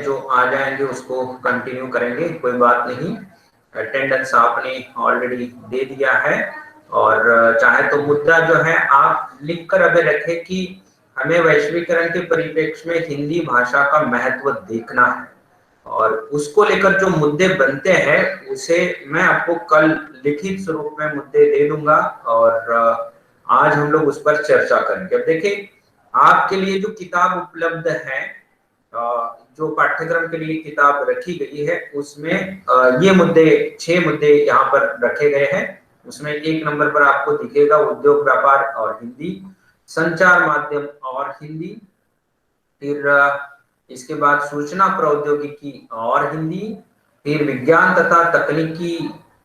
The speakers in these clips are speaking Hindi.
जो आ जाएंगे उसको कंटिन्यू करेंगे, कोई बात नहीं। अटेंडेंस आपने ऑलरेडी दे दिया है, और चाहे तो मुद्दा जो है आप लिख कर अभी रखें कि हमें वैश्वीकरण के परिप्रेक्ष्य में हिंदी भाषा का महत्व देखना है, और उसको लेकर जो मुद्दे बनते हैं उसे मैं आपको कल लिखित स्वरूप में मुद्दे दे दूंगा, और आज हम लोग उस पर चर्चा करेंगे। अब देखिए, आपके लिए जो किताब उपलब्ध है, जो पाठ्यक्रम के लिए किताब रखी गई है, उसमें ये मुद्दे 6 मुद्दे यहाँ पर रखे गए हैं। उसमें 1 नंबर पर आपको दिखेगा उद्योग व्यापार और हिंदी, संचार माध्यम और हिंदी, फिर इसके बाद सूचना प्रौद्योगिकी और हिंदी, फिर विज्ञान तथा तकनीकी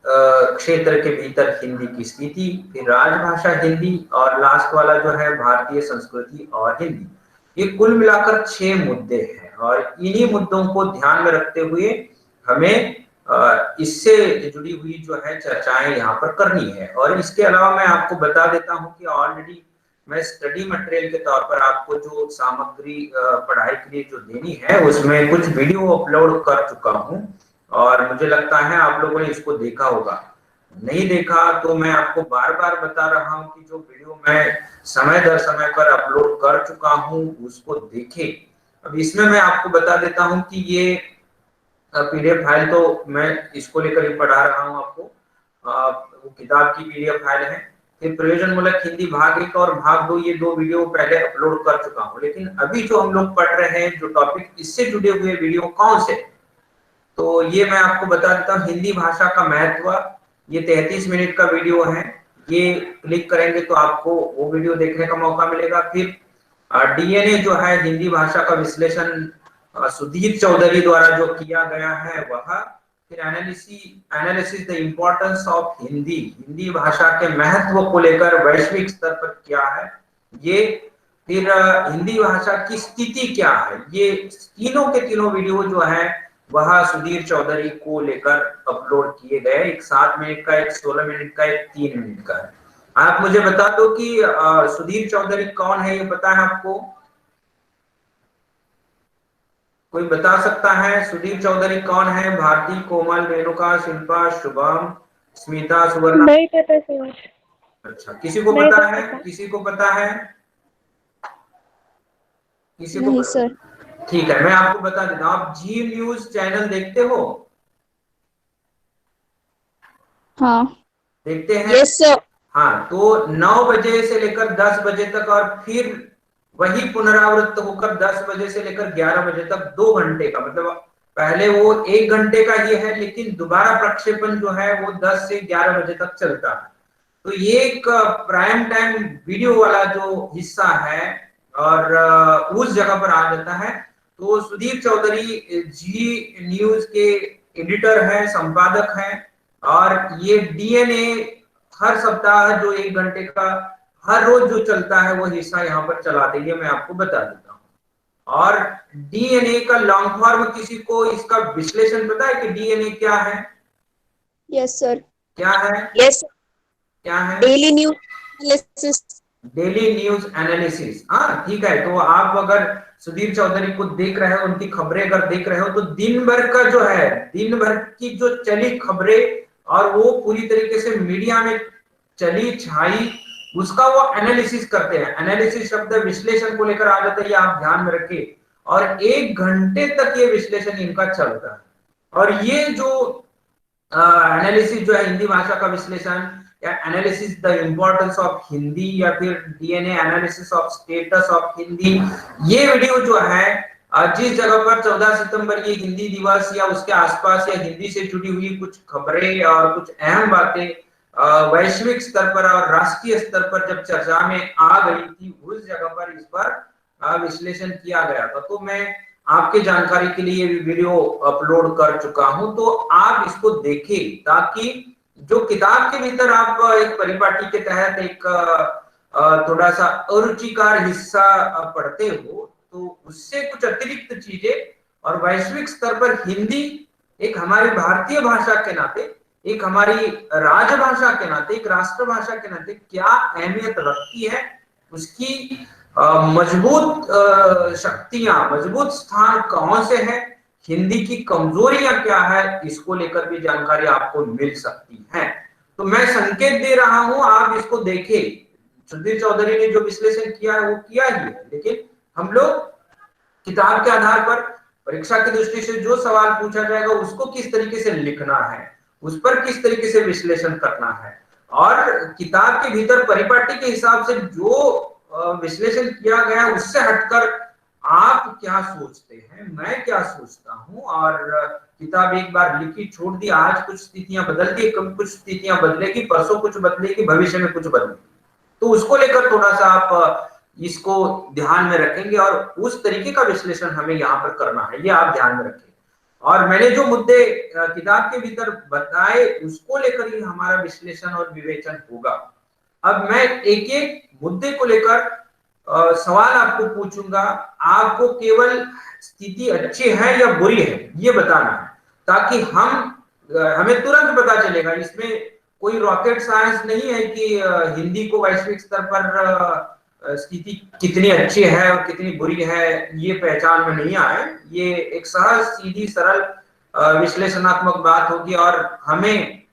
क्षेत्र के भीतर हिंदी की स्थिति, फिर राजभाषा हिंदी, और लास्ट वाला जो है भारतीय संस्कृति और हिंदी। ये कुल मिलाकर 6 मुद्दे हैं, और इन्हीं मुद्दों को ध्यान में रखते हुए हमें इससे जुड़ी हुई जो है चर्चाएं यहाँ पर करनी है। और इसके अलावा मैं आपको बता देता हूँ कि ऑलरेडी मैं स्टडी मटेरियल के तौर पर आपको जो सामग्री पढ़ाई के लिए जो देनी है उसमें कुछ वीडियो अपलोड कर चुका हूँ, और मुझे लगता है आप लोगों ने इसको देखा होगा। नहीं देखा तो मैं आपको बार बार बता रहा हूँ कि जो वीडियो मैं समय दर समय पर अपलोड कर चुका हूँ उसको देखें। अब इसमें मैं आपको बता देता हूँ कि ये पीडीएफ फाइल तो मैं इसको लेकर ही पढ़ा रहा हूँ आपको, वो किताब की पीडीएफ फाइल है। फिर प्रयोजनमूलक हिंदी भाग 1 और भाग 2, ये 2 वीडियो पहले अपलोड कर चुका हूँ, लेकिन अभी जो हम लोग पढ़ रहे हैं जो टॉपिक, इससे जुड़े हुए वीडियो कौन से, तो ये मैं आपको बता देता हूँ। हिंदी भाषा का महत्व, ये 33 मिनट का वीडियो है, ये क्लिक करेंगे तो आपको वो वीडियो देखने का मौका मिलेगा। फिर डीएनए जो है हिंदी भाषा का विश्लेषण सुधीर चौधरी द्वारा जो किया गया है वह, फिर analysis the importance of Hindi, Hindi भाषा के महत्व को लेकर वैश्विक स्तर पर क्या है ये, फिर हिंदी भाषा की स्थिति क्या है, ये तीनों के तीनों वीडियो जो है वह सुधीर चौधरी को लेकर अपलोड किए गए। एक 7 मिनट का, एक 16 मिनट का, एक 3 मिनट का है। आप मुझे बता दो कि सुधीर चौधरी कौन है, ये पता है आपको? कोई बता सकता है सुधीर चौधरी कौन है? भारती, कोमल, रेणुका, शिल्पा, शुभम, स्मिता, सुवर्णा? नहीं पता सर। अच्छा, किसी को नहीं पता है? पता। किसी को पता है? किसी को नहीं पता? सर। ठीक है, मैं आपको बता देता हूँ। आप जी न्यूज चैनल देखते हो? हाँ। देखते हैं? Yes sir. हाँ, तो 9 बजे से लेकर 10 बजे तक, और फिर वही पुनरावृत्त होकर 10 बजे से लेकर 11 बजे तक 2 घंटे का, मतलब पहले वो 1 घंटे का ये है, लेकिन दोबारा प्रक्षेपण जो है वो 10 से 11 बजे तक चलता है। तो ये एक प्राइम टाइम वीडियो वाला जो हिस्सा है, और उस जगह पर आ जाता है। तो सुधीर चौधरी जी न्यूज के एडिटर है, संपादक है, और ये डीएनए हर सप्ताह जो 1 घंटे का हर रोज जो चलता है वो हिस्सा यहाँ पर चलाते हैं, मैं आपको बता देता हूँ। और डीएनए का लॉन्ग फॉर्म, किसी को इसका विश्लेषण पता है कि डीएनए क्या है? Yes sir. क्या है? यस। क्या है? Daily news analysis. Daily news analysis. हाँ ठीक है, तो आप अगर सुधीर चौधरी को देख रहे हो, उनकी खबरें अगर देख रहे हो, तो दिन भर का जो है, दिन भर की जो चली खबरें, और वो पूरी तरीके से मीडिया में चली छाई, उसका वो एनालिसिस करते हैं। एनालिसिस शब्द विश्लेषण को लेकर आ जाता है, ये आप ध्यान में रखिए। और 1 घंटे तक ये विश्लेषण इनका चलता है। और ये जो एनालिसिस जो है हिंदी भाषा का विश्लेषण, या analysis the importance of Hindi, या फिर DNA analysis of status of Hindi, ये वीडियो जो है जिस जगह पर 14 सितंबर ये हिंदी दिवस या उसके आसपास या हिंदी से जुड़ी हुई कुछ खबरें और कुछ अहम बातें वैश्विक स्तर पर और राष्ट्रीय स्तर पर जब चर्चा में आ गई थी, उस जगह पर इस पर विश्लेषण किया गया था। तो मैं आपके जानकारी के लिए वीडियो अपलोड कर चुका हूं, तो आप इसको देखें, ताकि जो किताब के भीतर आप एक परिपाटी के तहत एक थोड़ा सा अरुचिकार हिस्सा पढ़ते हो, तो उससे कुछ अतिरिक्त चीजें, और वैश्विक स्तर पर हिंदी एक हमारी भारतीय भाषा के नाते, एक हमारी राजभाषा के नाते, एक राष्ट्रभाषा के नाते क्या अहमियत रखती है, उसकी मजबूत शक्तियां, मजबूत स्थान कौन से हैं, हिंदी की कमजोरियां क्या है, इसको लेकर भी जानकारी आपको मिल सकती है। तो मैं संकेत दे रहा हूं, आप इसको देखें। सुधीर चौधरी ने जो विश्लेषण किया है वो किया ही है, लेकिन हम लोग किताब के आधार पर परीक्षा की दृष्टि से जो सवाल पूछा जाएगा उसको किस तरीके से लिखना है, उस पर किस तरीके से विश्लेषण करना है, और किताब के भीतर परिपाटी के हिसाब से जो विश्लेषण किया गया है उससे हटकर आप क्या सोचते हैं, मैं क्या सोचता हूं। और किताब एक बार लिखी छोड़ दी, आज कुछ स्थितियां बदलती, कुछ स्थितियां बदलेगी, परसों कुछ बदलेगी, भविष्य में कुछ बदलेगी। तो उसको लेकर थोड़ा सा आप इसको ध्यान में रखेंगे और उस तरीके का विश्लेषण हमें यहाँ पर करना है, ये आप ध्यान में रखें। और मैंने जो मुद्दे किताब के भीतर बताए उसको लेकर ही हमारा विश्लेषण और विवेचन होगा। अब मैं एक एक मुद्दे को लेकर सवाल आपको पूछूंगा, आपको केवल स्थिति अच्छी है या बुरी है ये बताना है, ताकि हमें तुरंत पता चलेगा। इसमें कोई रॉकेट साइंस नहीं है कि हिंदी को वैश्विक स्तर पर स्थिति कितनी अच्छी है और कितनी बुरी है ये पहचान में नहीं आए। ये एक सहज सीधी सरल विश्लेषणात्मक बात होगी, और हमें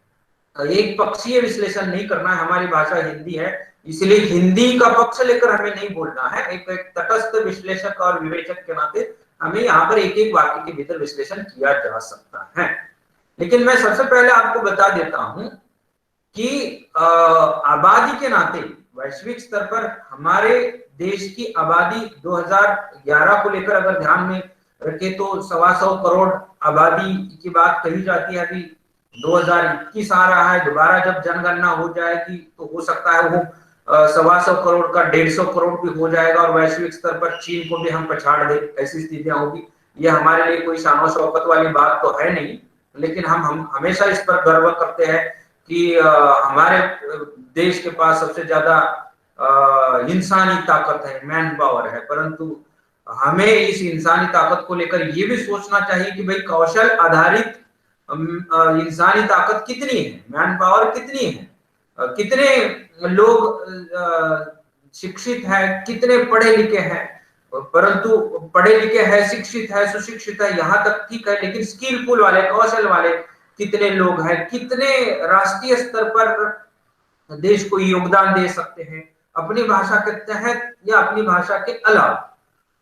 एक पक्षीय विश्लेषण नहीं करना है। हमारी भाषा हिंदी है, इसलिए हिंदी का पक्ष लेकर हमें नहीं बोलना है। एक तटस्थ विश्लेषक और विवेचक के नाते हमें यहाँ पर एक एक वाक्य के भीतर विश्लेषण किया जा सकता है। लेकिन मैं सबसे पहले आपको बता देता हूं कि आबादी के नाते वैश्विक स्तर पर हमारे देश की आबादी 2011 को लेकर अगर ध्यान में रखे तो 125 करोड़ आबादी की बात कही जाती है। अभी 2021 आ रहा है, दोबारा जब जनगणना हो जाएगी तो हो सकता है वो 125 करोड़ का 150 करोड़ भी हो जाएगा, और वैश्विक स्तर पर चीन को भी हम पछाड़ दे, ऐसी स्थितियां होगी। ये हमारे लिए कोई शान शौकत वाली बात तो है नहीं, लेकिन हम हमेशा इस पर गर्व करते हैं कि हमारे देश के पास सबसे ज्यादा इंसानी ताकत है, मैन पावर है। परंतु हमें इस इंसानी ताकत को लेकर ये भी सोचना चाहिए कि भाई कौशल आधारित इंसानी ताकत कितनी है, मैन पावर कितनी है, कितने लोग शिक्षित है, कितने पढ़े लिखे हैं। परंतु पढ़े लिखे है, शिक्षित है, सुशिक्षित है, यहाँ तक ठीक है, लेकिन स्किलफुल वाले, कौशल वाले कितने लोग हैं, कितने राष्ट्रीय स्तर पर देश को योगदान दे सकते हैं अपनी भाषा के तहत या अपनी भाषा के अलावा।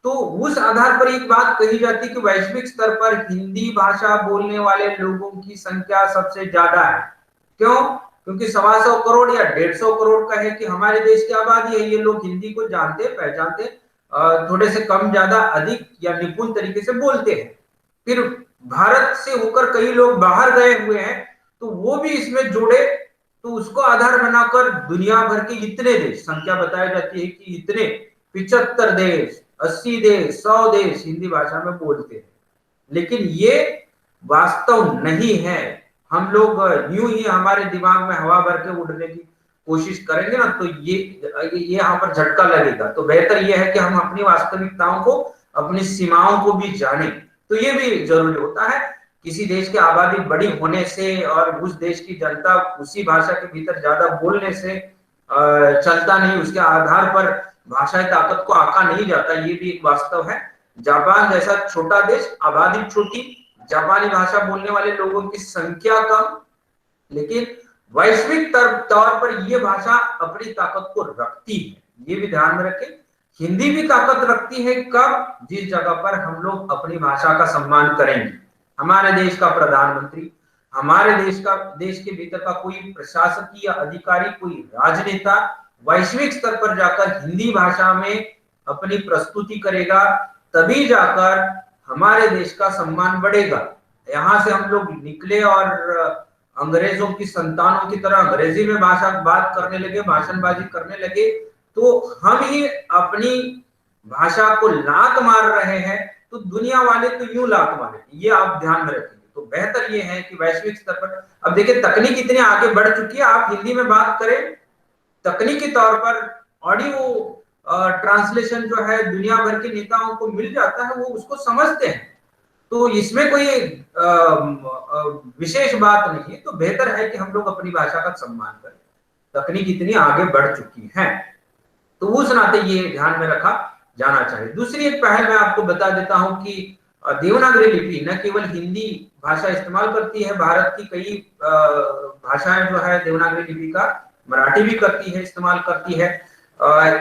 तो उस आधार पर एक बात कही जाती है कि वैश्विक स्तर पर हिंदी भाषा बोलने वाले लोगों की संख्या सबसे ज्यादा है। क्यों? क्योंकि 125 करोड़ या 150 करोड़ का है कि हमारे देश की आबादी है, ये लोग हिंदी को जानते पहचानते, थोड़े से कम ज्यादा अधिक या निपुण तरीके से बोलते हैं। फिर भारत से होकर कई लोग बाहर गए हुए हैं, तो वो भी इसमें जुड़े, तो उसको आधार बनाकर दुनिया भर के इतने देश, संख्या बताई जाती है कि इतने 75 देश, 80 देश, 100 देश हिंदी भाषा में बोलते हैं। लेकिन ये वास्तव नहीं है। हम लोग यूं ही हमारे दिमाग में हवा भर के उड़ने की कोशिश करेंगे ना, तो ये यहाँ पर झटका लगेगा। तो बेहतर ये है कि हम अपनी वास्तविकताओं को, अपनी सीमाओं को भी जाने। तो ये भी जरूरी होता है। किसी देश की आबादी बड़ी होने से और उस देश की जनता उसी भाषा के भीतर ज्यादा बोलने से चलता नहीं, उसके आधार पर भाषाई ताकत को आका नहीं जाता, ये भी एक वास्तव है। जापान जैसा छोटा देश, आबादी छोटी, जापानी भाषा बोलने वाले लोगों की संख्या कम, लेकिन वैश्विक तौर पर यह भाषा अपनी ताकत को रखती है। ये भी ध्यान में रखें। हिंदी भी ताकत रखती है कब? जिस जगह पर हम लोग अपनी भाषा का सम्मान करेंगे। हमारे देश का प्रधानमंत्री, हमारे देश के भीतर का कोई प्रशासकीय अधिकारी, कोई राजनेता वैश्विक स्तर पर जाकर हिंदी भाषा में अपनी प्रस्तुति करेगा, तभी जाकर हमारे देश का सम्मान बढ़ेगा। यहाँ से हम लोग निकले और अंग्रेजों की संतानों की तरह अंग्रेजी में बात करने लगे, भाषणबाजी करने लगे, तो हम ही अपनी भाषा को लात मार रहे हैं। तो दुनिया वाले तो यूं लात मारे, ये आप ध्यान में रखेंगे। तो बेहतर ये है कि वैश्विक स्तर पर, अब देखिए तकनीक इतनी आगे बढ़ चुकी है, आप हिंदी में बात करें, तकनीकी तौर पर ऑडियो ट्रांसलेशन जो है दुनिया भर के नेताओं को मिल जाता है, वो उसको समझते हैं। तो इसमें कोई विशेष बात नहीं है। तो बेहतर है कि हम लोग अपनी भाषा का सम्मान करें। तकनीक इतनी आगे बढ़ चुकी है, तो उस नाते ये ध्यान में रखा जाना चाहिए। दूसरी एक पहल मैं आपको बता देता हूं कि देवनागरी लिपि न केवल हिंदी भाषा इस्तेमाल करती है, भारत की कई भाषाएं जो है देवनागरी लिपि का, मराठी भी करती है, इस्तेमाल करती है,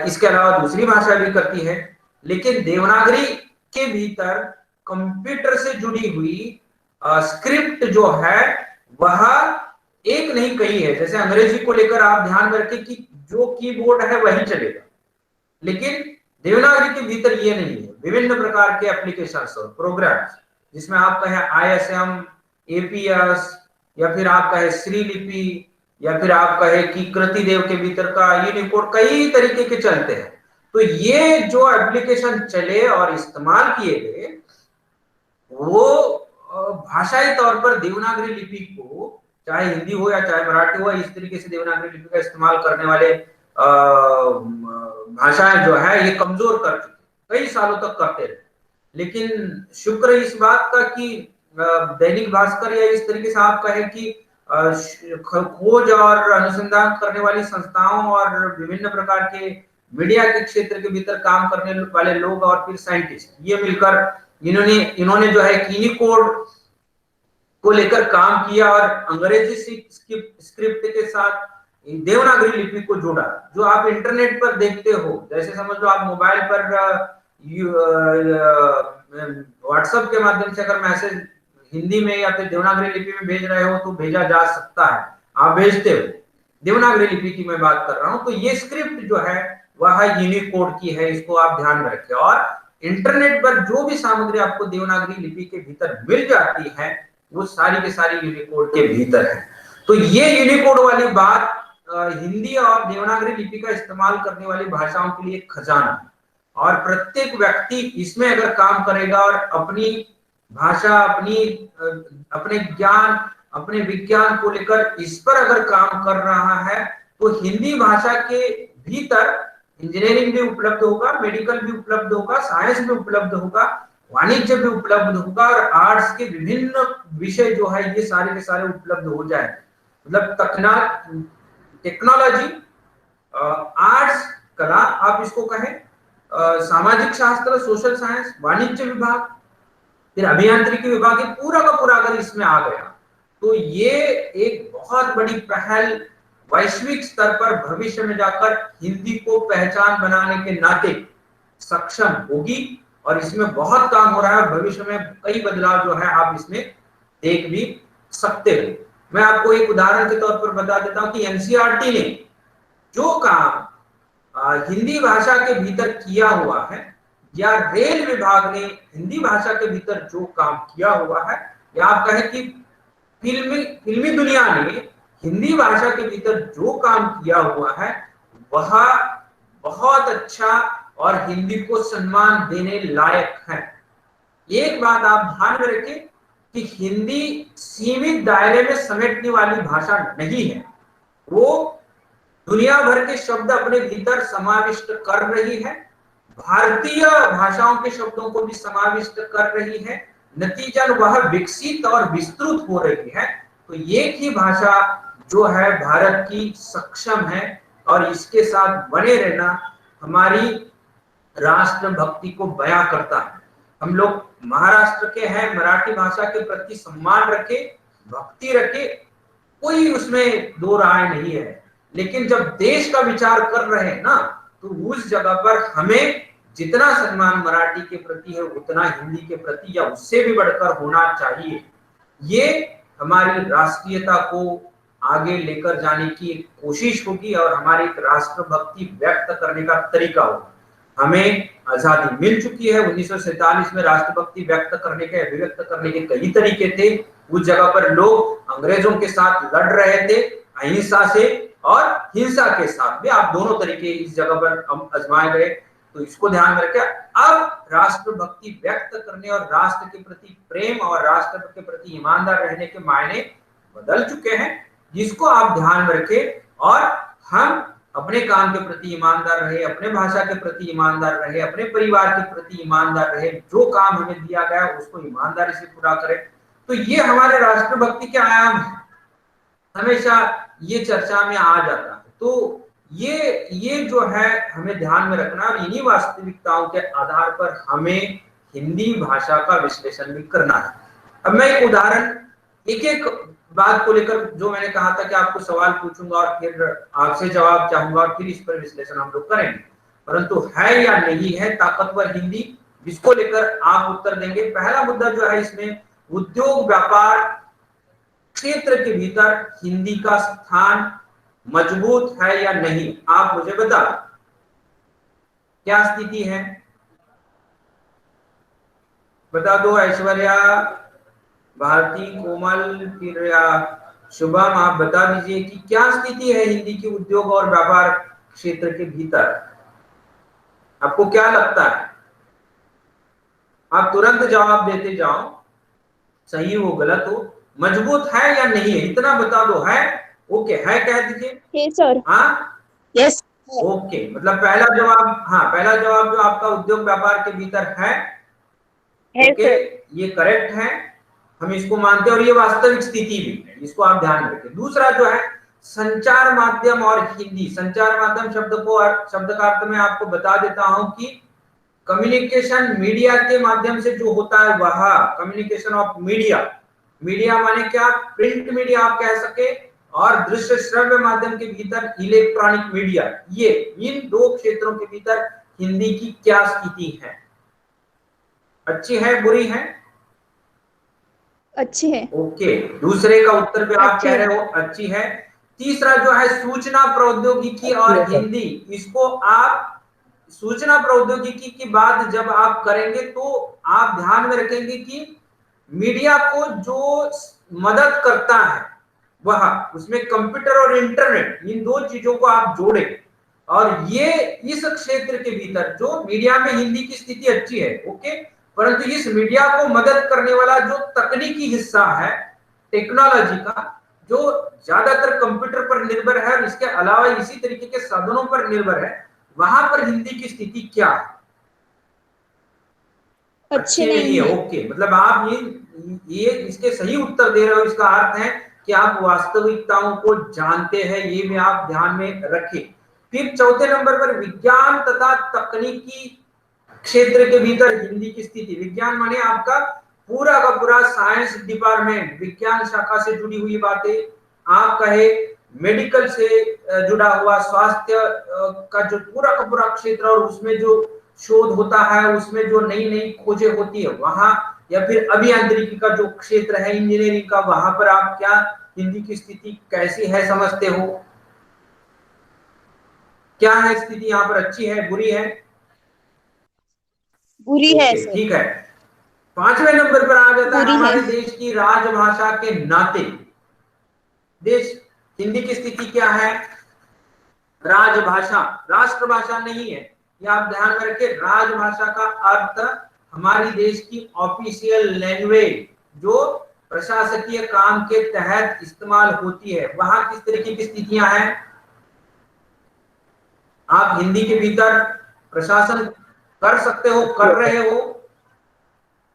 इसके अलावा दूसरी भाषा भी करती है। लेकिन देवनागरी के भीतर कंप्यूटर से जुड़ी हुई स्क्रिप्ट जो है वह एक नहीं कई है। जैसे अंग्रेजी को लेकर आप ध्यान में रखें कि जो कीबोर्ड है वही चलेगा, लेकिन देवनागरी के भीतर ये नहीं है। विभिन्न प्रकार के एप्लीकेशंस और प्रोग्राम्स, जिसमें आप कहें ISM, APS, या फिर आप कहें श्रीलिपि, या फिर आप कहें कि कृतिदेव के भीतर का यूनिकोड, कई तरीके के चलते हैं। तो ये जो एप्लीकेशन चले और इस्तेमाल किए गए, वो भाषाई तौर पर देवनागरी लिपि को, चाहे हिंदी हो या चाहे मराठी हो, इस तरीके से देवनागरी लिपि का इस्तेमाल करने वाले भाषाएं जो है ये कमजोर कर चुके, कई सालों तक करते रहे। लेकिन शुक्र इस बात का कि दैनिक भास्कर या इस तरीके से आप कहें कि खोज और अनुसंधान करने वाली संस्थाओं और विभिन्न प्रकार के मीडिया के क्षेत्र के भीतर काम करने वाले लोग और फिर साइंटिस्ट, ये मिलकर इन्होंने जो है यूनिकोड को लेकर काम किया और अंग्रेजी स्क्रिप्ट के साथ देवनागरी लिपि को जोड़ा। जो आप इंटरनेट पर देखते हो, जैसे समझ लो आप मोबाइल पर व्हाट्सएप के माध्यम से अगर मैसेज हिंदी में या फिर देवनागरी लिपि में भेज रहे हो तो भेजा जा सकता है, आप भेजते हो। देवनागरी लिपि की मैं बात कर रहा हूं, तो ये स्क्रिप्ट जो है वह यूनिकोड की है, इसको आप ध्यान में रखें। और इंटरनेट पर जो भी सामग्री आपको देवनागरी लिपि के भीतर मिल जाती है वो सारी की सारी यूनिकोड के भीतर है। तो ये यूनिकोड वाली बात हिंदी और देवनागरी लिपि का इस्तेमाल करने वाली भाषाओं के लिए खजाना है, और प्रत्येक व्यक्ति इसमें अगर काम करेगा और अपनी भाषा, अपने ज्ञान, अपने विज्ञान को लेकर इस पर अगर काम कर रहा है, तो हिंदी भाषा के भीतर इंजीनियरिंग भी उपलब्ध होगा, मेडिकल भी उपलब्ध होगा, साइंस भी उपलब्ध होगा, वाणिज्य भी उपलब्ध होगा, और आर्ट्स के विभिन्न विषय जो है ये सारे के सारे उपलब्ध हो जाए। मतलब टेक्नोलॉजी, आर्ट्स, कला आप इसको कहें, सामाजिक शास्त्र, सोशल साइंस, वाणिज्य विभाग, फिर अभियांत्रिकी विभाग, पूरा का पूरा अगर इसमें आ गया तो ये एक बहुत बड़ी पहल वैश्विक स्तर पर भविष्य में जाकर हिंदी को पहचान बनाने के नाते सक्षम होगी। और इसमें बहुत काम हो रहा है, भविष्य में कई बदलाव जो है आप इसमें देख भी सकते हो। मैं आपको एक उदाहरण के तौर पर बता देता हूं कि NCERT ने जो काम हिंदी भाषा के भीतर किया हुआ है, या रेल विभाग ने हिंदी भाषा के भीतर जो काम किया हुआ है, या आप कहें कि फिल्मी दुनिया ने हिंदी भाषा के भीतर जो काम किया हुआ है, वह बहुत अच्छा और हिंदी को सम्मान देने लायक है। एक बात आप ध्यान में रखें कि हिंदी सीमित दायरे में समेटने वाली भाषा नहीं है, वो दुनिया भर के शब्द अपने भीतर समाविष्ट कर रही है, भारतीय भाषाओं के शब्दों को भी समाविष्ट कर रही है, नतीजन वह विकसित और विस्तृत हो रही है। तो एक ही भाषा जो है भारत की सक्षम है, और इसके साथ बने रहना हमारी राष्ट्र भक्ति को बयां करता है। हम लोग महाराष्ट्र के हैं, मराठी भाषा के प्रति सम्मान रखे, भक्ति रखे, कोई उसमें दो राय नहीं है। लेकिन जब देश का विचार कर रहे हैं ना, तो उस जगह पर हमें जितना सम्मान मराठी के प्रति है उतना हिंदी के प्रति या उससे भी बढ़कर होना चाहिए। ये हमारी राष्ट्रीयता को आगे लेकर जाने की एक कोशिश होगी और हमारी एक राष्ट्र भक्ति व्यक्त करने का तरीका होगा। हमें आजादी मिल चुकी है, 1947 में राष्ट्रभक्ति व्यक्त करने के, अभिव्यक्त करने के कई तरीके थे। उस जगह पर लोग अंग्रेजों के साथ लड़ रहे थे, अहिंसा से और हिंसा के साथ भी, आप दोनों तरीके इस जगह पर आजमाए गए। तो इसको ध्यान में रखें। अब राष्ट्रभक्ति व्यक्त करने और राष्ट्र के प्रति प्रेम और राष्ट्र के प्रति ईमानदार रहने के मायने बदल चुके हैं, जिसको आप ध्यान में रखें। और हम अपने काम के प्रति ईमानदार रहे, अपने भाषा के प्रति ईमानदार रहे, अपने परिवार के प्रति ईमानदार रहे, जो काम हमें दिया गया उसको ईमानदारी से पूरा करें। तो ये हमारे राष्ट्रभक्ति के आयाम है, हमेशा ये चर्चा में आ जाता है। तो ये जो है हमें ध्यान में रखना, और इन्हीं वास्तविकताओं के आधार पर हमें हिंदी भाषा का विश्लेषण भी करना है। अब मैं एक उदाहरण, एक एक बात को लेकर, जो मैंने कहा था कि आपको सवाल पूछूंगा और फिर आपसे जवाब चाहूंगा और फिर इस पर विश्लेषण हम लोग करेंगे, परंतु है या नहीं है ताकतवर हिंदी, जिसको लेकर आप उत्तर देंगे। पहला मुद्दा जो है इसमें, उद्योग व्यापार क्षेत्र के भीतर हिंदी का स्थान मजबूत है या नहीं, आप मुझे बता, क्या स्थिति है, बता दो। ऐश्वर्या, भारती, कोमल, फिर या शुभम, आप बता दीजिए कि क्या स्थिति है हिंदी की उद्योग और व्यापार क्षेत्र के भीतर, आपको क्या लगता है? आप तुरंत जवाब देते जाओ, सही हो गलत हो, मजबूत है या नहीं है, इतना बता दो। है, ओके, है कह दीजिए। सर। हाँ, यस। ओके, मतलब पहला जवाब, हाँ पहला जवाब जो आपका उद्योग व्यापार के भीतर है, ओके, ये करेक्ट है, हम इसको मानते हैं और ये वास्तविक स्थिति भी है, इसको आप ध्यान रखें। दूसरा जो है, संचार माध्यम और हिंदी। संचार माध्यम शब्द को, शब्द का अर्थ मैं आपको बता देता हूं कि कम्युनिकेशन मीडिया के माध्यम से जो होता है वह कम्युनिकेशन ऑफ मीडिया। मीडिया माने क्या, प्रिंट मीडिया आप कह सके, और दृश्य श्रव्य माध्यम के भीतर इलेक्ट्रॉनिक मीडिया, ये इन दो क्षेत्रों के भीतर हिंदी की क्या स्थिति है, अच्छी है बुरी है? अच्छी है। ओके, दूसरे का उत्तर पे आप कह रहे हो अच्छी है। तीसरा जो है, सूचना प्रौद्योगिकी और हिंदी, इसको आप, सूचना प्रौद्योगिकी की बात जब आप करेंगे तो आप ध्यान में रखेंगे कि मीडिया को जो मदद करता है वह, उसमें कंप्यूटर और इंटरनेट, इन दो चीजों को आप जोड़े, और ये इस क्षेत्र के भीतर जो मीडिया में हिंदी की स्थिति अच्छी है, ओके, परंतु इस मीडिया को मदद करने वाला जो तकनीकी हिस्सा है, टेक्नोलॉजी का, जो ज्यादातर कंप्यूटर पर निर्भर है और इसके अलावा इसी तरीके के साधनों पर निर्भर है, वहां पर हिंदी की स्थिति क्या है? अच्छी नहीं है। ओके, मतलब आप ये इसके सही उत्तर दे रहे हो, इसका अर्थ है कि आप वास्तविकताओं को जानते हैं, ये भी आप ध्यान में रखें। फिर चौथे नंबर पर, विज्ञान तथा तकनीकी क्षेत्र के भीतर हिंदी की स्थिति। विज्ञान माने आपका पूरा का पूरा साइंस डिपार्टमेंट, विज्ञान शाखा से जुड़ी हुई बातें, आप कहे मेडिकल से जुड़ा हुआ स्वास्थ्य का जो पूरा का पूरा क्षेत्र, और उसमें जो शोध होता है, उसमें जो नई नई खोजें होती है वहां, या फिर अभियांत्रिकी का जो क्षेत्र है, इंजीनियरिंग का, वहां पर आप क्या हिंदी की स्थिति कैसी है समझते हो? क्या है स्थिति यहाँ पर, अच्छी है बुरी है? बुरी है सर। ठीक है। पांचवें नंबर पर आ जाता है, हमारे देश की राजभाषा के नाते देश, हिंदी की स्थिति क्या है? राजभाषा, राष्ट्रभाषा नहीं है, ये आप ध्यान में रखें। राजभाषा का अर्थ हमारी देश की ऑफिशियल लैंग्वेज, जो प्रशासकीय काम के तहत इस्तेमाल होती है, वहां किस तरीके की स्थितियां हैं? आप हिंदी के भीतर प्रशासन कर सकते हो, कर रहे हो,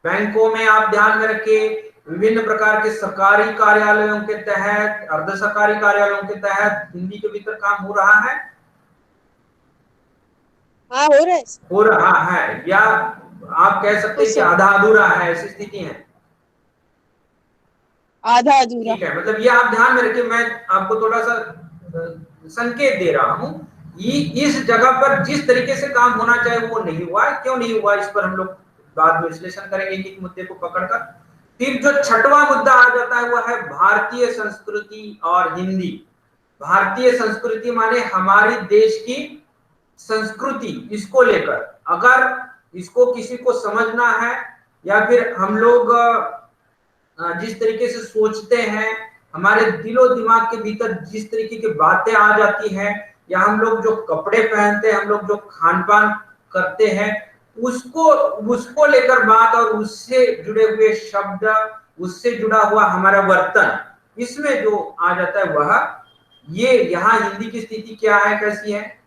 बैंकों में आप ध्यान में रखें, विभिन्न प्रकार के सरकारी कार्यालयों के तहत, अर्ध सरकारी कार्यालयों के तहत हिंदी के भीतर काम हो रहा है? हाँ, हो रहा है, या आप कह सकते हैं कि आधा अधूरा है, ऐसी स्थिति है? आधा अधूरा। ठीक है, मतलब ये आप ध्यान में रखिए, मैं आपको थोड़ा सा संकेत दे रहा हूं, इस जगह पर जिस तरीके से काम होना चाहिए वो नहीं हुआ। क्यों नहीं हुआ, इस पर हम लोग बाद में विश्लेषण करेंगे एक मुद्दे को पकड़कर। फिर जो छठवां मुद्दा आ जाता है वो है भारतीय संस्कृति और हिंदी। भारतीय संस्कृति माने हमारी देश की संस्कृति, इसको लेकर अगर इसको किसी को समझना है, या फिर हम लोग जिस तरीके से सोचते हैं, हमारे दिलो दिमाग के भीतर जिस तरीके की बातें आ जाती हैं, या हम लोग जो कपड़े पहनते हैं, हम लोग जो खान पान करते हैं, उसको लेकर बात, और उससे जुड़े हुए शब्द, उससे जुड़ा हुआ हमारा वर्तन, इसमें जो आ जाता है वह, ये यहाँ हिंदी की स्थिति क्या है, कैसी है?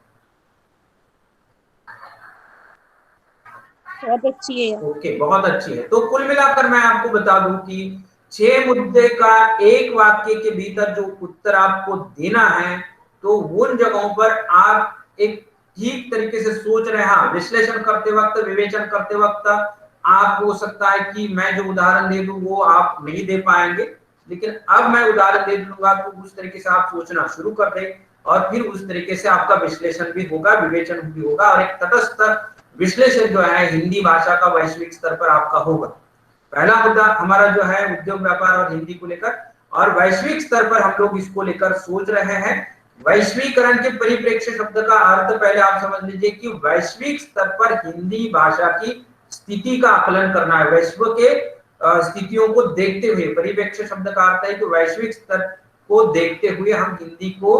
बहुत अच्छी है। ओके, बहुत अच्छी है। तो कुल मिलाकर मैं आपको बता दूं कि 6 मुद्दे का एक वाक्य के भीतर जो उत्तर आपको देना है, तो उन जगहों पर आप एक ठीक तरीके से सोच रहे हैं, हाँ, विश्लेषण करते वक्त, विवेचन करते वक्त आप हो सकता है कि मैं जो उदाहरण दे दूं वो आप नहीं दे पाएंगे, लेकिन अब मैं उदाहरण दे दूंगा तो उस तरीके से आप सोचना शुरू कर दें और फिर उस तरीके से आपका विश्लेषण भी होगा, विवेचन भी होगा और एक तटस्थ विश्लेषण जो है हिंदी भाषा का वैश्विक स्तर पर आपका होगा। पहला मुद्दा हमारा जो है उद्योग व्यापार और हिंदी को लेकर, और वैश्विक स्तर पर हम लोग इसको लेकर सोच रहे हैं। वैश्वीकरण के परिप्रेक्ष्य शब्द का अर्थ पहले आप समझ लीजिए कि वैश्विक स्तर पर हिंदी भाषा की स्थिति का आकलन करना है। वैश्व के स्थितियों को देखते हुए, परिप्रेक्ष्य शब्द का अर्थ है कि वैश्विक स्तर को देखते हुए हम हिंदी को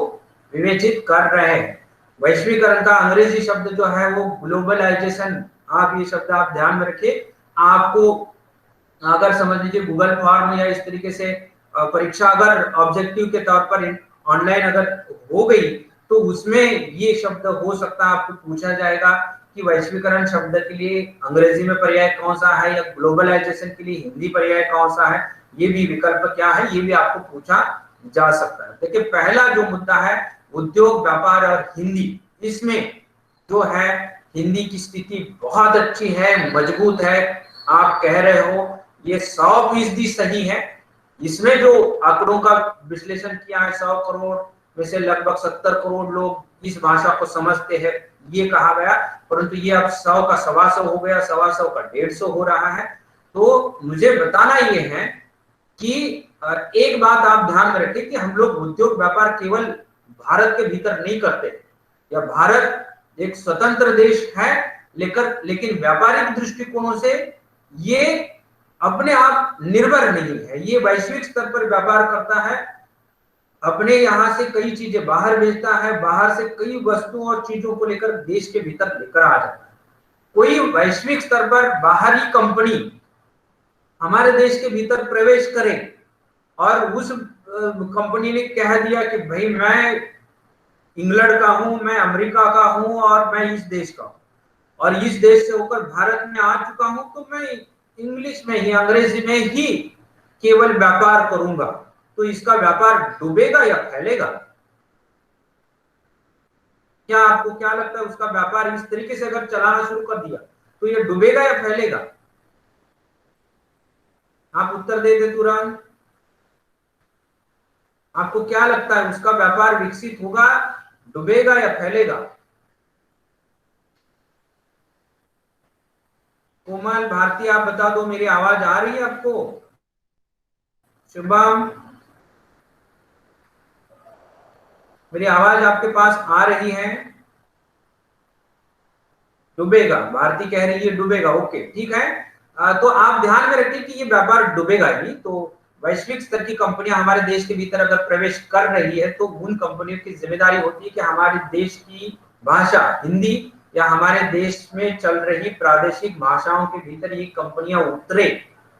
विवेचित कर रहे हैं। वैश्वीकरण का अंग्रेजी शब्द जो है वो ग्लोबलाइजेशन, आप ये शब्द आप ध्यान में रखिए। आपको अगर समझ लीजिए गूगल फॉर्म या इस तरीके से परीक्षा अगर ऑब्जेक्टिव के तौर पर ऑनलाइन अगर हो गई तो उसमें ये शब्द हो सकता है आपको पूछा जाएगा कि वैश्वीकरण शब्द के लिए अंग्रेजी में पर्याय कौन सा है या ग्लोबलाइजेशन के लिए हिंदी पर्याय कौन सा है, ये भी विकल्प क्या है, ये भी आपको पूछा जा सकता है। देखिए पहला जो मुद्दा है उद्योग व्यापार और हिंदी, इसमें जो है हिंदी की स्थिति बहुत अच्छी है, मजबूत है। आप कह रहे हो ये 100% सही है। इसमें जो आंकड़ों का विश्लेषण किया है 100 करोड़ में से लगभग 70 करोड़ लोग इस भाषा को समझते हैं, ये कहा गया, परंतु ये अब 100 का 125 हो गया, 125 का 150 हो रहा है। तो मुझे बताना ये है कि एक बात आप ध्यान में रखें कि हम लोग उद्योग व्यापार केवल भारत के भीतर नहीं करते, या भारत एक स्वतंत्र देश है, लेकिन व्यापारिक दृष्टिकोणों से ये अपने आप निर्भर नहीं है, ये वैश्विक स्तर पर व्यापार करता है, अपने यहां से कई चीजें बाहर भेजता है, बाहर से कई वस्तुओं और चीजों को लेकर देश के भीतर लेकर आ जाता है। कोई वैश्विक स्तर पर बाहरी कंपनी हमारे देश के भीतर प्रवेश करे और उस कंपनी ने कह दिया कि भाई मैं इंग्लैंड का हूं, मैं अमेरिका का हूं और मैं इस देश का हूं और इस देश से होकर भारत में आ चुका हूं, तो मैं इंग्लिश में ही, अंग्रेजी में ही केवल व्यापार करूंगा, तो इसका व्यापार डूबेगा या फैलेगा? क्या आपको क्या लगता है, उसका व्यापार इस तरीके से अगर चलाना शुरू कर दिया तो ये डूबेगा या फैलेगा? आप उत्तर दे दे तुरंत। आपको क्या लगता है उसका व्यापार विकसित होगा, डूबेगा या फैलेगा? कोमल, भारती, आप बता दो, मेरी आवाज आ रही है आपको? शुभम, मेरी आवाज आपके पास आ रही है? डूबेगा, भारती कह रही है डूबेगा, ओके ठीक है। तो आप ध्यान में रखिए कि ये व्यापार डूबेगा ही। तो वैश्विक स्तर की कंपनियां हमारे देश के भीतर अगर प्रवेश कर रही है तो उन कंपनियों की जिम्मेदारी होती है कि हमारे देश की भाषा हिंदी या हमारे देश में चल रही प्रादेशिक भाषाओं के भीतर ये कंपनियां उतरे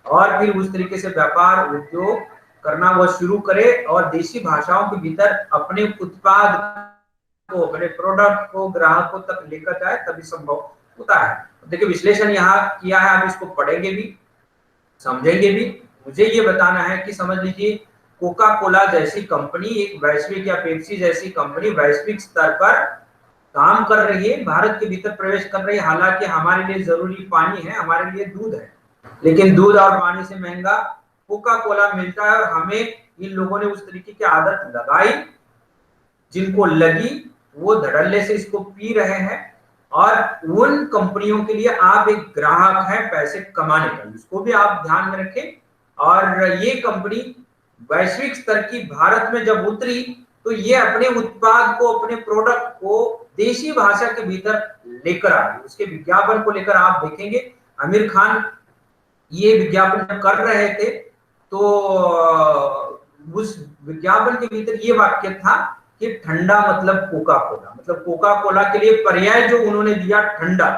और फिर उस तरीके से व्यापार उद्योग करना वो शुरू करे और देशी भाषाओं के भीतर अपने उत्पाद को, अपने प्रोडक्ट को ग्राहकों तक लेकर जाए, तभी संभव होता है। देखिए विश्लेषण यहाँ किया है, हम इसको पढ़ेंगे भी, समझेंगे भी। मुझे ये बताना है कि समझ लीजिए कोका कोला जैसी कंपनी, एक वैश्विक, या पेप्सी जैसी कंपनी वैश्विक स्तर पर काम कर रही है, भारत के भीतर प्रवेश कर रही है। हालांकि हमारे लिए जरूरी पानी है, हमारे लिए दूध है, लेकिन दूध और पानी से महंगा कोका कोला मिलता है और हमें इन लोगों ने उस तरीके की आदत लगाई, जिनको लगी वो धड़ल्ले से इसको पी रहे हैं। और उन कंपनियों के लिए आप एक ग्राहक हैं पैसे कमाने का, इसको भी आप ध्यान में रखें। और ये कंपनी वैश्विक स्तर की भारत में जब उतरी तो ये अपने उत्पाद को, अपने प्रोडक्ट को देशी भाषा के भीतर लेकर आ गई। उसके विज्ञापन को लेकर आप देखेंगे आमिर खान ये विज्ञापन कर रहे थे तो उस विज्ञापन के भीतर ये वाक्य था कि ठंडा मतलब कोका कोला, मतलब कोका कोला के लिए पर्याय जो उन्होंने दिया ठंडा,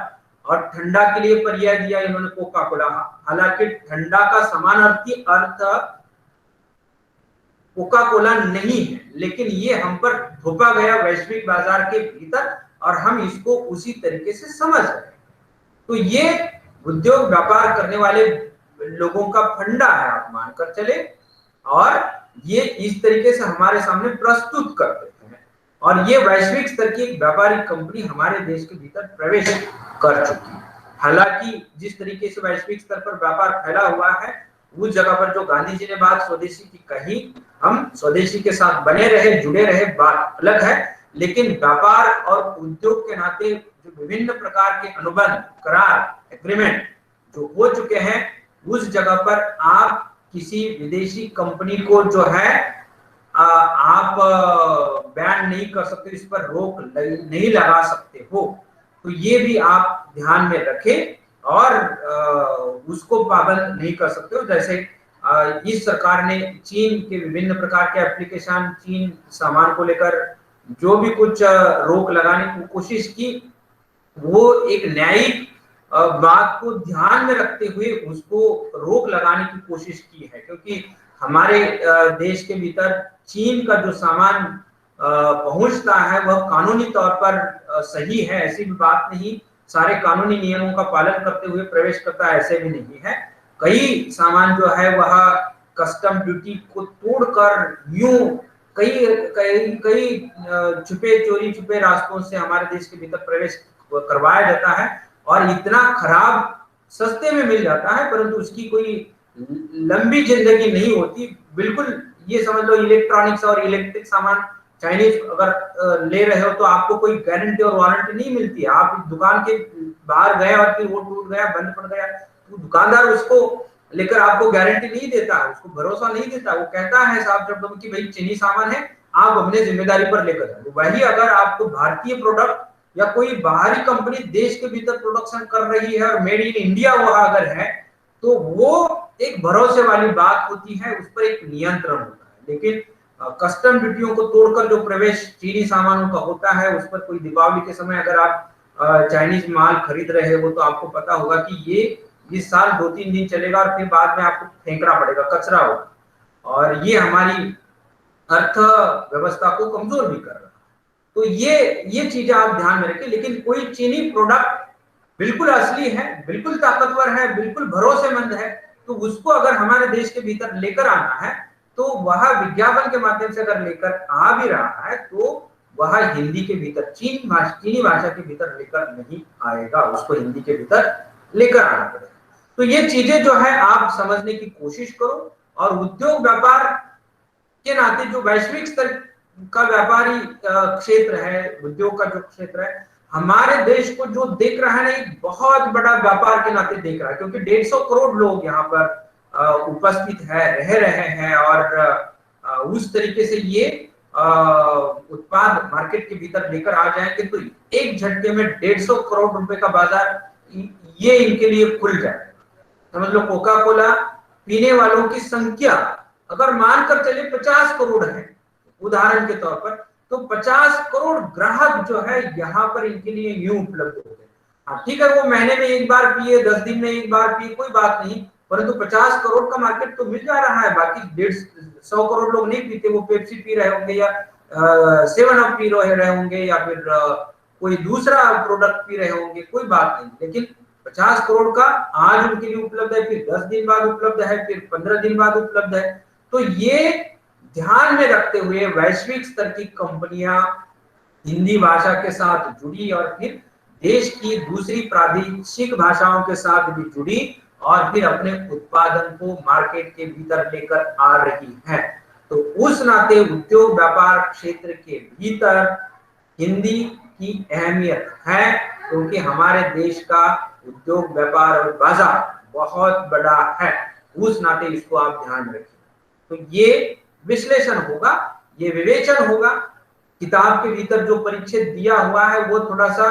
और ठंडा के लिए पर्याय दिया इन्होंने कोका कोला। हालांकि ठंडा का समानार्थी अर्थ कोका कोला नहीं है, लेकिन ये हम पर थोपा गया वैश्विक बाजार के भीतर और हम इसको उसी तरीके से समझ रहे हैं। तो ये उद्योग व्यापार करने वाले लोगों का फंडा है, आप मानकर चले, और ये इस तरीके से हमारे सामने प्रस्तुत करते हैं। और ये वैश्विक स्तर की एक व्यापारिक कंपनी हमारे देश के भीतर प्रवेश कर चुकी है। हालांकि जिस तरीके से वैश्विक स्तर पर व्यापार फैला हुआ है, उस जगह पर जो गांधी जी ने बात स्वदेशी की कही, हम स्वदेशी के साथ बने रहे, जुड़े रहे, बात अलग है। लेकिन व्यापार और उद्योग के नाते जो विभिन्न प्रकार के अनुबंध, करार, एग्रीमेंट जो हो चुके हैं, उस जगह पर आप किसी विदेशी कंपनी को जो है आप बैन नहीं कर सकते, इस पर रोक नहीं लगा सकते हो। तो ये भी आप ध्यान में रखें और उसको पाबंद नहीं कर सकते हो। जैसे इस सरकार ने चीन के विभिन्न प्रकार के एप्लीकेशन, चीन सामान को लेकर जो भी कुछ रोक लगाने की कोशिश की, वो एक न्यायिक बात को ध्यान में रखते हुए उसको रोक लगाने की कोशिश की है, क्योंकि हमारे देश के भीतर चीन का जो सामान पहुंचता है वह कानूनी तौर पर सही है, ऐसी भी बात नहीं। सारे कानूनी नियमों का पालन करते हुए प्रवेश करता है, ऐसे भी नहीं है। कई सामान जो है वह कस्टम ड्यूटी को तोड़कर यूं कई कई कई छुपे चोरी छुपे रास्तों से हमारे देश के भीतर प्रवेश करवाया जाता है और इतना खराब सस्ते में मिल जाता है, परंतु उसकी कोई लंबी जिंदगी नहीं होती। बिल्कुल ये समझ लो, इलेक्ट्रॉनिक्स और इलेक्ट्रिक सामान चाइनीज अगर ले रहे हो तो आपको कोई गारंटी और वारंटी नहीं मिलती है। आप दुकान के बाहर गए और फिर वो टूट गया, बंद पड़ गया, तो दुकानदार उसको लेकर आपको गारंटी नहीं देता, उसको भरोसा नहीं देता। वो कहता है साफ शब्दों में कि भाई चीनी सामान है, आप अपने जिम्मेदारी पर लेकर जाओ। वही अगर आपको भारतीय प्रोडक्ट या कोई बाहरी कंपनी देश के भीतर प्रोडक्शन कर रही है और मेड इन इंडिया वहां अगर है, तो वो एक भरोसे वाली बात होती है, उस पर एक नियंत्रण होता है। लेकिन कस्टम ड्यूटियों को तोड़कर जो प्रवेश चीनी सामानों का होता है, उस पर कोई दीपावली के समय अगर आप चाइनीज माल खरीद रहे हो तो आपको पता होगा कि ये इस साल 2-3 दिन चलेगा और फिर बाद में आपको फेंकना पड़ेगा, कचरा होगा, और ये हमारी अर्थव्यवस्था को कमजोर भी कर रहा है। तो ये चीजें आप ध्यान में रखें। लेकिन कोई चीनी प्रोडक्ट बिल्कुल असली है, बिल्कुल ताकतवर है, बिल्कुल भरोसेमंद है, तो उसको अगर हमारे देश के भीतर लेकर आना है तो वह विज्ञापन के माध्यम से अगर लेकर आ भी रहा है तो वह हिंदी के भीतर, चीनी भाषा के भीतर लेकर नहीं आएगा, उसको हिंदी के भीतर लेकर आना पड़ेगा। तो ये चीजें जो है आप समझने की कोशिश करो। और उद्योग व्यापार के नाते जो वैश्विक स्तर का व्यापारी क्षेत्र है, उद्योग का जो क्षेत्र है, हमारे देश को जो देख रहा है ना, एक बहुत बड़ा व्यापार के नाते देख रहा है, क्योंकि 150 करोड़ लोग यहाँ पर उपस्थित है, रह रहे हैं और उस तरीके से ये उत्पाद मार्केट के भीतर लेकर आ जाएंगे तो एक झटके में 150 करोड़ रुपए का बाजार ये इनके लिए खुल जाएगा। समझ लो, कोका कोला पीने वालों की संख्या अगर मानकर चले 50 करोड़ है उदाहरण के तौर पर, तो 50 करोड़ ग्राहक जो है यहाँ पर इनके लिए यूं उपलब्ध होते हैं। हाँ ठीक है, वो महीने में एक बार पिए, 10 दिन में एक बार पिए, कोई बात नहीं, परंतु 50 करोड़ का मार्केट तो मिल जा रहा है। बाकी 150 करोड़ लोग नहीं पीते, वो पेप्सी पी रहे होंगे या 7 अप पी रहे होंगे या फिर कोई दूसरा प्रोडक्ट पी रहे होंगे, कोई बात नहीं। लेकिन 50 करोड़ का आज उनके लिए उपलब्ध है, फिर 10 दिन बाद उपलब्ध है, फिर 15 दिन बाद उपलब्ध है। तो ये ध्यान में रखते हुए वैश्विक स्तर की कंपनियां हिंदी भाषा के साथ जुड़ी और फिर देश की दूसरी प्रादेशिक भाषाओं के साथ भी जुड़ी और फिर अपने उत्पादन को मार्केट के भीतर लेकर आ रही है। तो उस नाते उद्योग व्यापार क्षेत्र के भीतर हिंदी की अहमियत है, क्योंकि हमारे देश का उद्योग व्यापार और बाजार बहुत बड़ा है। उस नाते इसको आप ध्यान रखें। तो ये विश्लेषण होगा, ये विवेचन होगा। किताब के भीतर जो परिच्छेद दिया हुआ है वो थोड़ा सा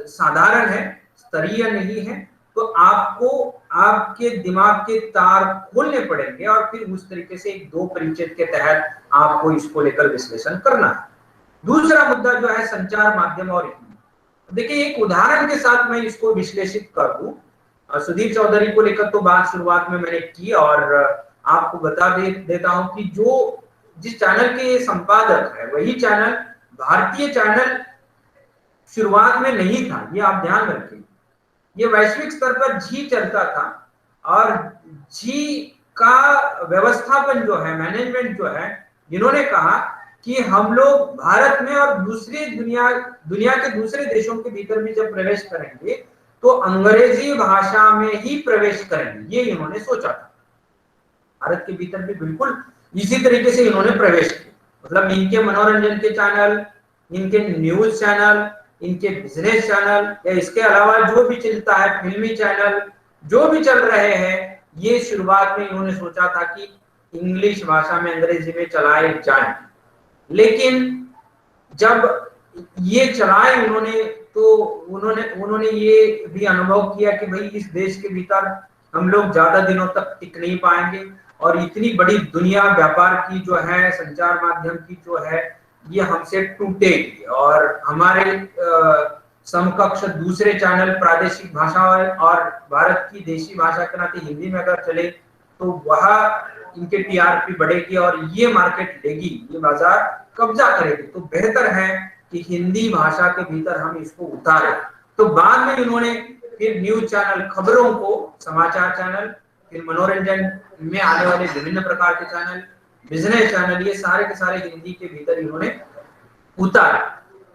साधारण है, स्तरीय नहीं है, तो आपको आपके दिमाग के तार खोलने पड़ेंगे और फिर उस तरीके से 1-2 परिच्छेद के तहत आपको इसको लेकर विश्लेषण करना है। दूसरा मुद्दा जो है संचार माध्यम और हिंदी। देखिए, एक उदाहरण के साथ मैं इसको विश्लेषित कर दूं। सुधीर चौधरी को लेकर तो बात शुरुआत में मैंने की और आपको बता देता हूं कि जिस चैनल के संपादक है वही चैनल भारतीय चैनल शुरुआत में नहीं था, ये आप ध्यान रखें। ये वैश्विक स्तर पर जी चलता था और जी का व्यवस्थापन जो है, मैनेजमेंट जो है, इन्होंने कहा कि हम लोग भारत में और दूसरी दुनिया के दूसरे देशों के भीतर भी जब प्रवेश करेंगे तो अंग्रेजी भाषा में ही प्रवेश करेंगे, ये इन्होंने सोचा था। भारत के भीतर भी बिल्कुल इसी तरीके से इन्होंने प्रवेश किया, मतलब इनके मनोरंजन के चैनल, इनके न्यूज चैनल, इनके बिजनेस चैनल या इसके अलावा जो भी चलता है, फिल्मी चैनल जो भी चल रहे हैं, ये शुरुआत में इन्होंने सोचा था कि इंग्लिश भाषा में, अंग्रेजी में चलाए जाएं। लेकिन जब ये चलाए उन्होंने, तो उन्होंने ये भी अनुभव किया कि भाई इस देश के भीतर हम लोग ज्यादा दिनों तक टिक नहीं पाएंगे, और इतनी बड़ी दुनिया व्यापार की जो है, संचार माध्यम की जो है, ये हमसे टूटेगी, और हमारे समकक्ष दूसरे चैनल प्रादेशिक भाषा और भारत की देशी भाषा के नाते हिंदी में अगर चले तो वह इनके टीआरपी बढ़ेगी और ये मार्केट लेगी, ये बाजार कब्जा करेगी। तो बेहतर है कि हिंदी भाषा के भीतर हम इसको उतारें। तो बाद में इन्होंने फिर न्यूज चैनल, खबरों को, समाचार चैनल, फिर मनोरंजन में आने वाले विभिन्न प्रकार के चैनल, बिजनेस चैनल, ये सारे के सारे हिंदी के भीतर इन्होंने उतारा।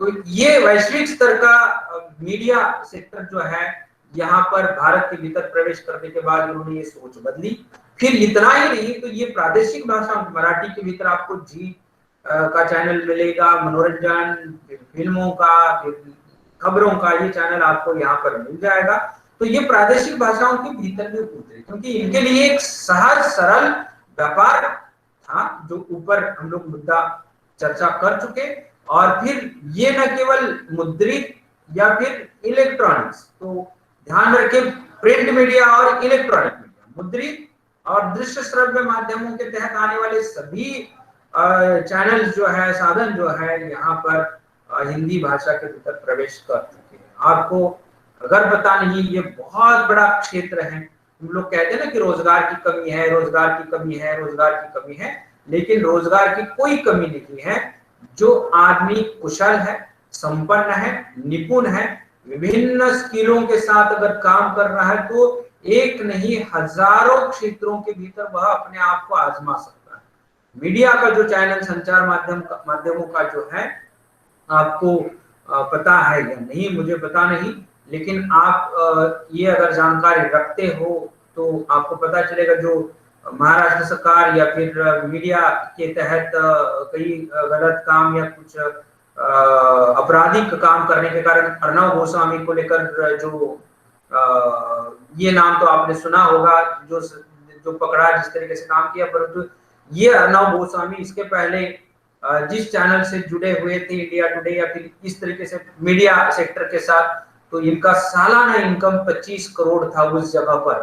तो ये वैश्विक स्तर का मीडिया सेक्टर जो है, यहाँ पर भारत के भीतर प्रवेश करने के बाद उन्होंने ये सोच बदली। फिर इतना ही नहीं, तो ये प्रादेशिक भाषा, मराठी के भीतर आपको जी का चैनल मिलेगा, मनोरंजन, फिल्मों का, खबरों का ये चैनल आपको यहाँ पर मिल जाएगा। तो ये प्रादेशिक भाषाओं के भीतर भी उतरे, क्योंकि इनके लिए एक सहज सरल व्यापार था, जो ऊपर हम लोग मुद्दा चर्चा कर चुके। और फिर ये न केवल मुद्रित या फिर इलेक्ट्रॉनिक्स, तो ध्यान रखें, प्रिंट मीडिया और इलेक्ट्रॉनिक मीडिया, मुद्रित और दृश्य श्रव्य माध्यमों के तहत आने वाले सभी चैनल जो है, साधन जो है, यहाँ पर हिंदी भाषा के भीतर प्रवेश कर चुके हैं। आपको अगर पता नहीं, ये बहुत बड़ा क्षेत्र है। हम लोग कहते हैं ना कि रोजगार की कमी है, रोजगार की कमी है, रोजगार की कमी है, लेकिन रोजगार की कोई कमी नहीं है। जो आदमी कुशल है, संपन्न है, निपुण है, विभिन्न स्किलों के साथ अगर काम कर रहा है, तो एक नहीं हजारों क्षेत्रों के भीतर वह अपने आप को आजमा सकता है। मीडिया का जो चैनल, संचार माध्यमों का जो है, आपको पता है या नहीं मुझे पता नहीं, लेकिन आप ये अगर जानकारी रखते हो तो आपको पता चलेगा, जो महाराष्ट्र सरकार या फिर मीडिया के तहत कई गलत काम या कुछ आपराधिक काम करने के कारण अर्णव गोस्वामी को लेकर जो ये नाम तो आपने सुना होगा, जो पकड़ा, जिस तरीके से काम किया, परंतु ये अर्णव गोस्वामी इसके पहले जिस चैनल से जुड़े हुए थे, इंडिया टुडे या फिर इस तरीके से मीडिया सेक्टर के साथ, तो इनका सालाना इनकम 25 करोड़ था उस जगह पर,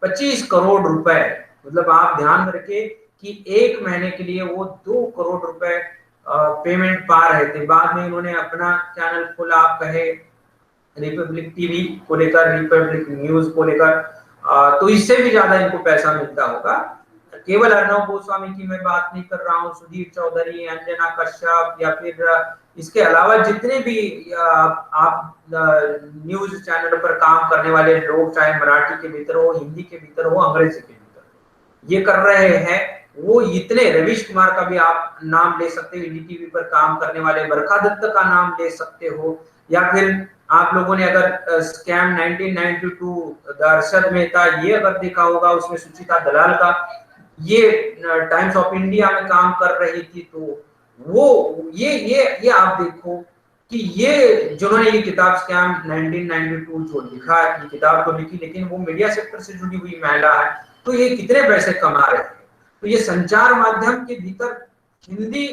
25 करोड़ रुपए। मतलब आप ध्यान रखें कि एक महीने के लिए वो 2 करोड़ रुपए पेमेंट पा रहे थे। बाद में इन्होंने अपना चैनल खोला, आप कहे रिपब्लिक टीवी को लेकर, रिपब्लिक न्यूज को लेकर, तो इससे भी ज्यादा इनको पैसा मिलता होगा। केवल अर्णव गोस्वामी की मैं बात नहीं कर रहा हूँ, सुधीर चौधरी, अंजना कश्यप, या फिर इसके अलावा जितने भी आप न्यूज चैनल पर काम करने वाले लोग, चाहे मराठी के भीतर हो, हिंदी के भीतर हो, अंग्रेजी के भीतर ये कर रहे हैं, वो इतने, रवीश कुमार का भी आप नाम ले सकते हो, टीवी पर काम करने वाले बरखा दत्त का नाम ले सकते हो, या फिर आप लोगों ने अगर स्कैम 1992 अरशद मेहता ये अगर देखा होगा, उसमें सुचिता दलाल का, ये टाइम्स ऑफ इंडिया में काम कर रही थी। तो वो ये आप देखो कि ये जिन्होंने ये किताब स्कैम 1992 जो लिखा, ये किताब तो लिखी, लेकिन वो मीडिया सेक्टर से जुड़ी हुई महिला है, तो ये कितने पैसे कमा रहे हैं। तो ये संचार माध्यम के भीतर हिंदी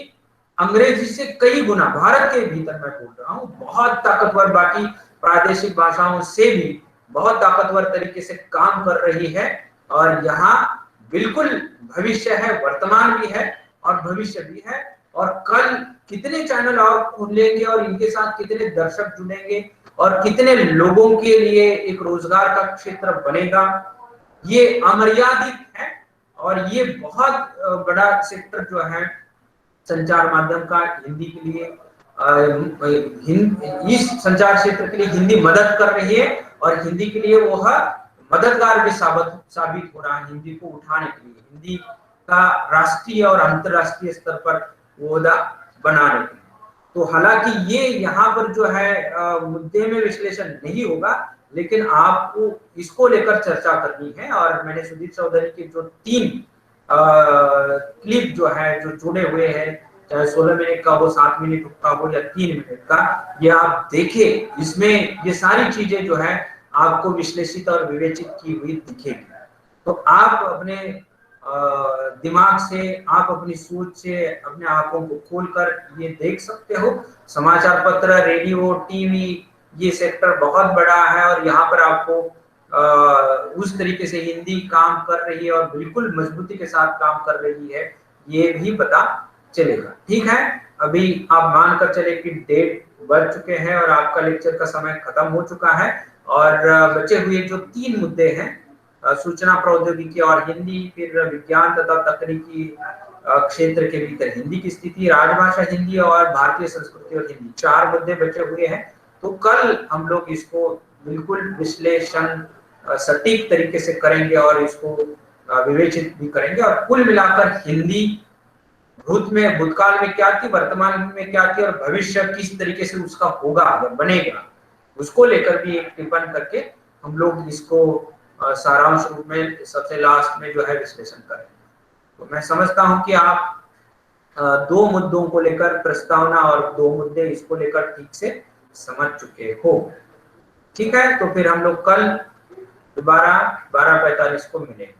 अंग्रेजी से कई गुना, भारत के भीतर मैं बोल रहा हूँ, बहुत ताकतवर, बाकी प्रादेशिक भाषाओं से भी बहुत ताकतवर तरीके से काम कर रही है। और यहाँ बिल्कुल भविष्य है, वर्तमान भी है और भविष्य भी है। और कल कितने चैनल और खुलेंगे और इनके साथ कितने दर्शक जुड़ेंगे और कितने लोगों के लिए एक रोजगार का क्षेत्र बनेगा, ये अमर्यादित है। और ये बहुत बड़ा सेक्टर जो है संचार माध्यम का हिंदी के लिए, इस संचार क्षेत्र के लिए हिंदी मदद कर रही है, और हिंदी के लिए वो मददगार भी साबित हो रहा है हिंदी को उठाने के लिए, हिंदी का राष्ट्रीय और अंतरराष्ट्रीय स्तर पर ओहदा बनाने के लिए। तो हालांकि ये यहाँ पर जो है मुद्दे में विश्लेषण नहीं होगा, लेकिन आपको इसको लेकर चर्चा करनी है। और मैंने सुदीप चौधरी के जो 3 क्लिप जो है जो जुड़े हुए हैं, चाहे 16 मिनट का हो, 7 मिनट का हो या 3 मिनट का, ये आप देखें। इसमें ये सारी चीजें जो है आपको विश्लेषित और विवेचित की हुई दिखेगी। तो आप अपने दिमाग से, आप अपनी सोच से अपने आंखों को खोलकर ये देख सकते हो। समाचार पत्र, रेडियो, टीवी, ये सेक्टर बहुत बड़ा है और यहाँ पर आपको उस तरीके से हिंदी काम कर रही है और बिल्कुल मजबूती के साथ काम कर रही है, ये भी पता चलेगा। ठीक है, अभी आप मानकर चले कि 1:30 बज चुके हैं और आपका लेक्चर का समय खत्म हो चुका है। और बचे हुए जो 3 मुद्दे हैं, सूचना प्रौद्योगिकी और हिंदी, फिर विज्ञान तथा तकनीकी क्षेत्र के भीतर हिंदी की स्थिति, राजभाषा हिंदी और भारतीय संस्कृति और हिंदी, 4 मुद्दे बचे हुए हैं। तो कल हम लोग इसको बिल्कुल विश्लेषण सटीक तरीके से करेंगे और इसको विवेचित भी करेंगे। और कुल मिलाकर हिंदी भूतकाल में क्या थी, वर्तमान में क्या थी और भविष्य किस तरीके से उसका होगा या बनेगा, उसको लेकर भी एक टिप्पण करके हम लोग इसको सारांश रूप में सबसे लास्ट में जो है विश्लेषण करें। तो मैं समझता हूं कि आप 2 मुद्दों को लेकर प्रस्तावना और 2 मुद्दे इसको लेकर ठीक से समझ चुके हो। ठीक है, तो फिर हम लोग कल दोबारा 12:45 को मिलेंगे।